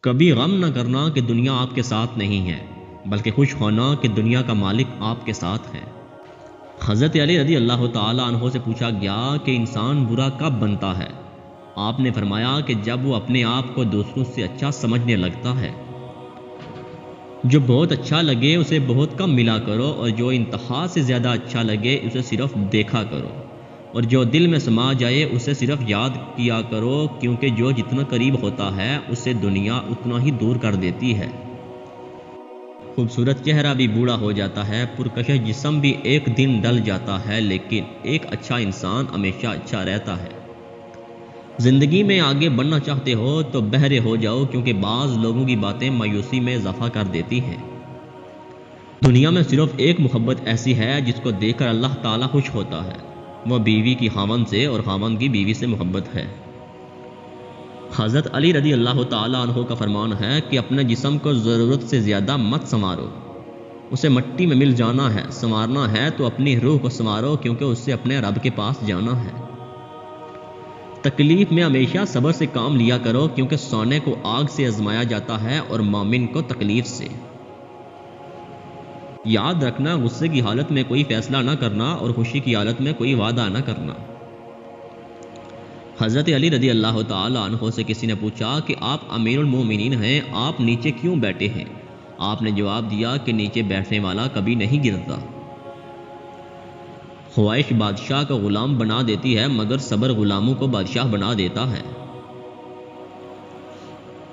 کبھی غم نہ کرنا کہ دنیا آپ کے ساتھ نہیں ہے، بلکہ خوش ہونا کہ دنیا کا مالک آپ کے ساتھ ہے۔ حضرت علی رضی اللہ تعالیٰ عنہ سے پوچھا گیا کہ انسان برا کب بنتا ہے؟ آپ نے فرمایا کہ جب وہ اپنے آپ کو دوسروں سے اچھا سمجھنے لگتا ہے۔ جو بہت اچھا لگے اسے بہت کم ملا کرو، اور جو انتہا سے زیادہ اچھا لگے اسے صرف دیکھا کرو، اور جو دل میں سما جائے اسے صرف یاد کیا کرو، کیونکہ جو جتنا قریب ہوتا ہے اسے دنیا اتنا ہی دور کر دیتی ہے۔ خوبصورت چہرہ بھی بوڑھا ہو جاتا ہے، پرکشش جسم بھی ایک دن ڈل جاتا ہے، لیکن ایک اچھا انسان ہمیشہ اچھا رہتا ہے۔ زندگی میں آگے بڑھنا چاہتے ہو تو بہرے ہو جاؤ، کیونکہ بعض لوگوں کی باتیں مایوسی میں اضافہ کر دیتی ہیں۔ دنیا میں صرف ایک محبت ایسی ہے جس کو دیکھ کر اللہ تعالیٰ خوش ہوتا ہے، وہ بیوی کی خاوند سے اور خاوند کی بیوی سے محبت ہے۔ حضرت علی رضی اللہ تعالیٰ عنہ کا فرمان ہے کہ اپنے جسم کو ضرورت سے زیادہ مت سنوارو، اسے مٹی میں مل جانا ہے۔ سنوارنا ہے تو اپنی روح کو سنوارو، کیونکہ اس سے اپنے رب کے پاس جانا ہے۔ تکلیف میں ہمیشہ صبر سے کام لیا کرو، کیونکہ سونے کو آگ سے آزمایا جاتا ہے اور مومن کو تکلیف سے۔ یاد رکھنا، غصے کی حالت میں کوئی فیصلہ نہ کرنا اور خوشی کی حالت میں کوئی وعدہ نہ کرنا۔ حضرت علی رضی اللہ تعالیٰ عنہ سے کسی نے پوچھا کہ آپ امیر المومنین ہیں، آپ نیچے کیوں بیٹھے ہیں؟ آپ نے جواب دیا کہ نیچے بیٹھنے والا کبھی نہیں گرتا۔ خواہش بادشاہ کو غلام بنا دیتی ہے، مگر صبر غلاموں کو بادشاہ بنا دیتا ہے۔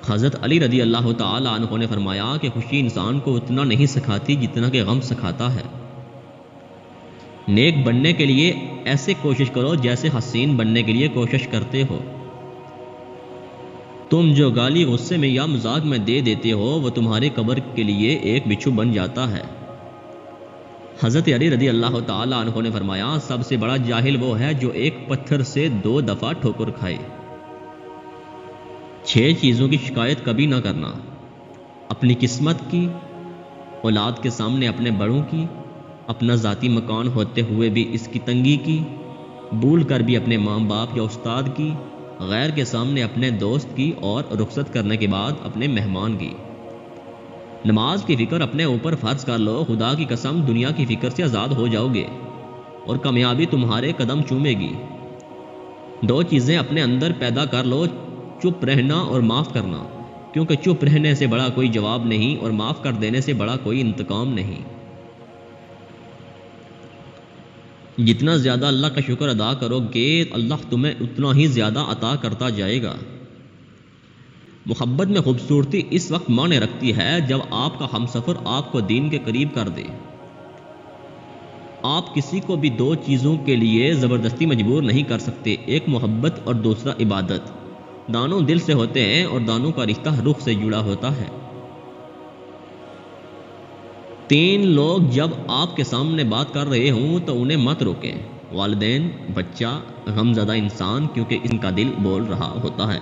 حضرت علی رضی اللہ تعالیٰ عنہ نے فرمایا کہ خوشی انسان کو اتنا نہیں سکھاتی جتنا کہ غم سکھاتا ہے۔ نیک بننے کے لیے ایسے کوشش کرو جیسے حسین بننے کے لیے کوشش کرتے ہو۔ تم جو گالی غصے میں یا مذاق میں دے دیتے ہو وہ تمہاری قبر کے لیے ایک بچھو بن جاتا ہے۔ حضرت علی رضی اللہ تعالیٰ عنہ نے فرمایا سب سے بڑا جاہل وہ ہے جو ایک پتھر سے 2 دفعہ ٹھوکر کھائے۔ 6 چیزوں کی شکایت کبھی نہ کرنا: اپنی قسمت کی، اولاد کے سامنے اپنے بڑوں کی، اپنا ذاتی مکان ہوتے ہوئے بھی اس کی تنگی کی، بھول کر بھی اپنے ماں باپ یا استاد کی، غیر کے سامنے اپنے دوست کی، اور رخصت کرنے کے بعد اپنے مہمان کی۔ نماز کی فکر اپنے اوپر فرض کر لو، خدا کی قسم دنیا کی فکر سے آزاد ہو جاؤ گے اور کامیابی تمہارے قدم چومے گی۔ 2 چیزیں اپنے اندر پیدا کر لو: چپ رہنا اور معاف کرنا، کیونکہ چپ رہنے سے بڑا کوئی جواب نہیں اور معاف کر دینے سے بڑا کوئی انتقام نہیں۔ جتنا زیادہ اللہ کا شکر ادا کرو گے اللہ تمہیں اتنا ہی زیادہ عطا کرتا جائے گا۔ محبت میں خوبصورتی اس وقت معنی رکھتی ہے جب آپ کا ہمسفر آپ کو دین کے قریب کر دے۔ آپ کسی کو بھی 2 چیزوں کے لیے زبردستی مجبور نہیں کر سکتے: ایک محبت اور دوسرا عبادت۔ دونوں دل سے ہوتے ہیں اور دونوں کا رشتہ روح سے جڑا ہوتا ہے۔ 3 لوگ جب آپ کے سامنے بات کر رہے ہوں تو انہیں مت روکیں: والدین، بچہ، غمزدہ انسان، کیونکہ ان کا دل بول رہا ہوتا ہے۔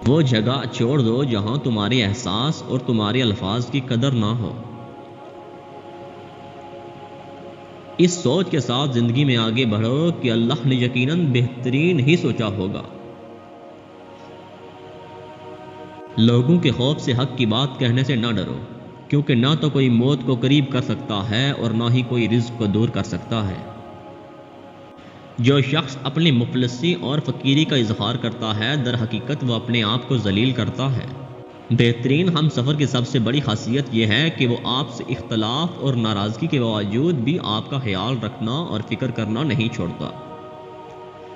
وہ جگہ چھوڑ دو جہاں تمہارے احساس اور تمہارے الفاظ کی قدر نہ ہو۔ اس سوچ کے ساتھ زندگی میں آگے بڑھو کہ اللہ نے یقیناً بہترین ہی سوچا ہوگا۔ لوگوں کے خوف سے حق کی بات کہنے سے نہ ڈرو، کیونکہ نہ تو کوئی موت کو قریب کر سکتا ہے اور نہ ہی کوئی رزق کو دور کر سکتا ہے۔ جو شخص اپنی مفلسی اور فقیری کا اظہار کرتا ہے در حقیقت وہ اپنے آپ کو ذلیل کرتا ہے۔ بہترین ہم سفر کی سب سے بڑی خاصیت یہ ہے کہ وہ آپ سے اختلاف اور ناراضگی کے باوجود بھی آپ کا خیال رکھنا اور فکر کرنا نہیں چھوڑتا۔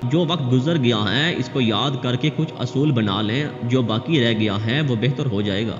جو وقت گزر گیا ہے اس کو یاد کر کے کچھ اصول بنا لیں، جو باقی رہ گیا ہے وہ بہتر ہو جائے گا۔